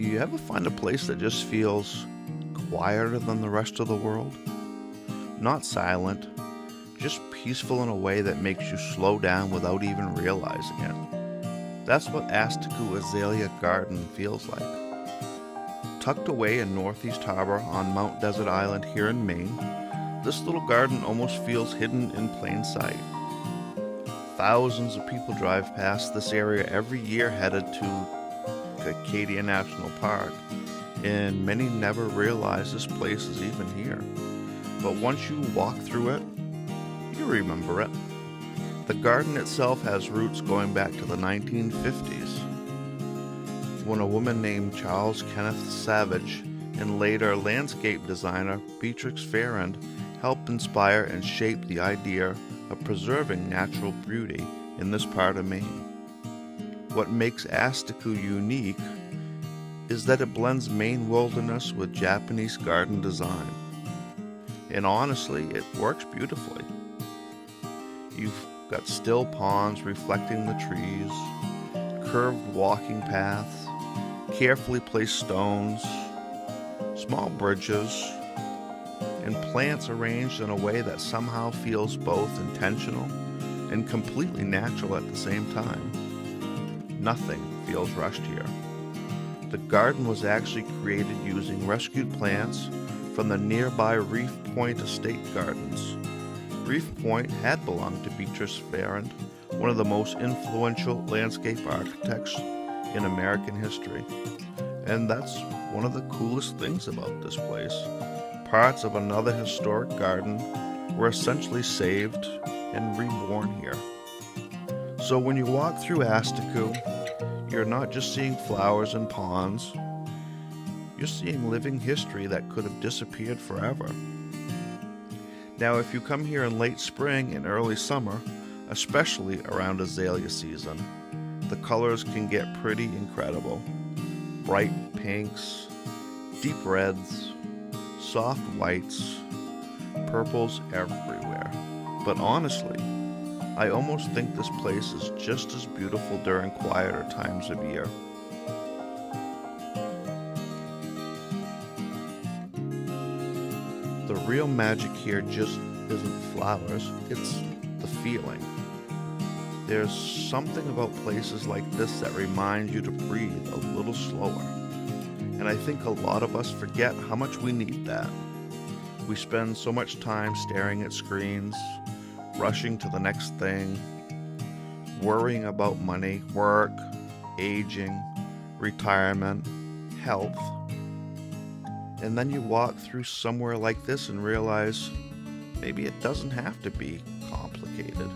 You ever find a place that just feels quieter than the rest of the world? Not silent, just peaceful in a way that makes you slow down without even realizing it. That's what Asticou Azalea Garden feels like. Tucked away in Northeast Harbor on Mount Desert Island here in Maine, this little garden almost feels hidden in plain sight. Thousands of people drive past this area every year headed to Acadia National Park, and many never realize this place is even here. But once you walk through it, you remember it. The garden itself has roots going back to the 1950s, when a woman named Charles Kenneth Savage and later landscape designer Beatrix Farrand helped inspire and shape the idea of preserving natural beauty in this part of Maine. What makes Asticou unique is that it blends Maine wilderness with Japanese garden design. And honestly, it works beautifully. You've got still ponds reflecting the trees, curved walking paths, carefully placed stones, small bridges, and plants arranged in a way that somehow feels both intentional and completely natural at the same time. Nothing feels rushed here. The garden was actually created using rescued plants from the nearby Reef Point Estate gardens. Reef Point had belonged to Beatrix Farrand, one of the most influential landscape architects in American history. And that's one of the coolest things about this place. Parts of another historic garden were essentially saved and reborn here. So when you walk through Asticou, you're not just seeing flowers and ponds, you're seeing living history that could have disappeared forever. Now, if you come here in late spring and early summer, especially around azalea season, the colors can get pretty incredible. Bright pinks, deep reds, soft whites, purples everywhere. But honestly, I almost think this place is just as beautiful during quieter times of year. The real magic here just isn't flowers, it's the feeling. There's something about places like this that remind you to breathe a little slower. And I think a lot of us forget how much we need that. We spend so much time staring at screens, rushing to the next thing, worrying about money, work, aging, retirement, health. And then you walk through somewhere like this and realize maybe it doesn't have to be complicated.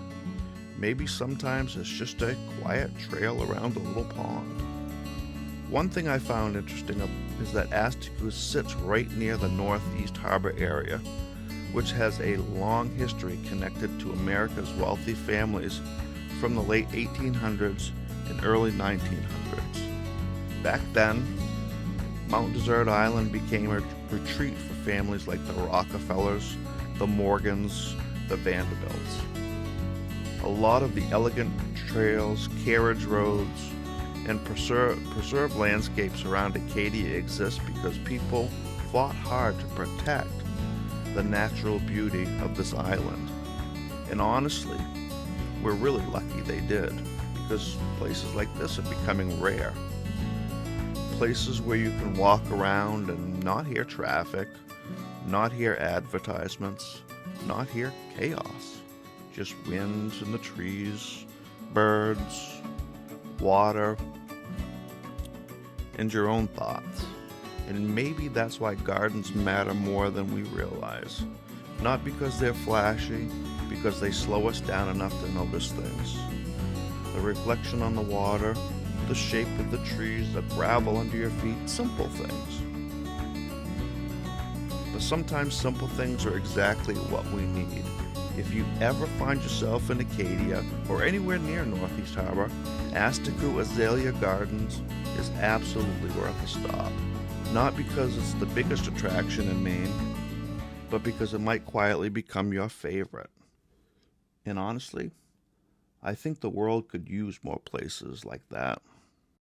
Maybe sometimes it's just a quiet trail around a little pond. One thing I found interesting is that Asticou sits right near the Northeast Harbor area, which has a long history connected to America's wealthy families from the late 1800s and early 1900s. Back then, Mount Desert Island became a retreat for families like the Rockefellers, the Morgans, the Vanderbilts. A lot of the elegant trails, carriage roads, and preserved landscapes around Acadia exist because people fought hard to protect the natural beauty of this island. And honestly, we're really lucky they did, because places like this are becoming rare. Places where you can walk around and not hear traffic, not hear advertisements, not hear chaos. Just winds in the trees, birds, water, and your own thoughts. And maybe that's why gardens matter more than we realize. Not because they're flashy, because they slow us down enough to notice things. The reflection on the water, the shape of the trees, the gravel under your feet, simple things. But sometimes simple things are exactly what we need. If you ever find yourself in Acadia or anywhere near Northeast Harbor, Asticou Azalea Gardens is absolutely worth a stop. Not because it's the biggest attraction in Maine, but because it might quietly become your favorite. And honestly, I think the world could use more places like that.